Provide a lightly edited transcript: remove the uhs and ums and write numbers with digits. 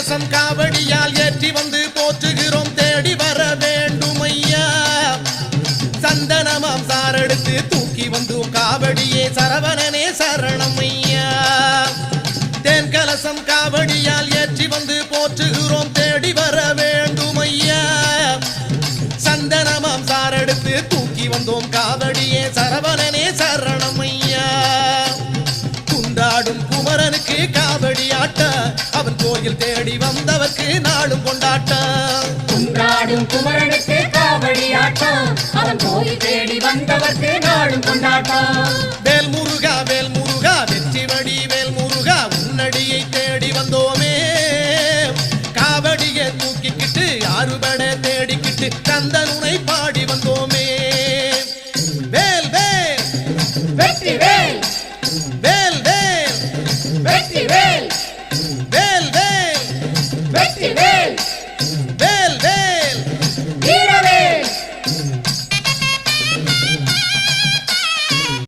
கலசம் காவடியால் ஏற்றி வந்து போற்றுகிறோம் தேடி வர வேண்டும் ஐயா சந்தனமாம் சாரெடுத்து தூக்கி வந்தோம் காவடியே சரவணனே சரணம் ஐயா தேன் கலசம் காவடியால் ஏற்றி வந்து போற்றுகிறோம் தேடி வர வேண்டும் ஐயா சந்தனமாம் சாரெடுத்து தூக்கி வந்தோம் காவடியே சரவணனே சரணம் ஐயா குண்டாடும் குமரனுக்கு காவடி ஆட்ட அவன் கோயில் தேடி வந்தவர்க்கு நாளும் கொண்டாட்ட குண்டாடும் குமரனுக்கு காவடி ஆட்டம் அவன் கோயில் தேடி வந்தவர்க்கு நாளும் கொண்டாட்டம் வேல் முருகா வெற்றி வடி வேல் முருகா உன்னடியை தேடி வந்தோமே காவடியை தூக்கிக்கிட்டு ஆறுபட தேடிக்கிட்டு கந்தனுனை பாடி வந்தோமே வேல் வேல் வெற்றி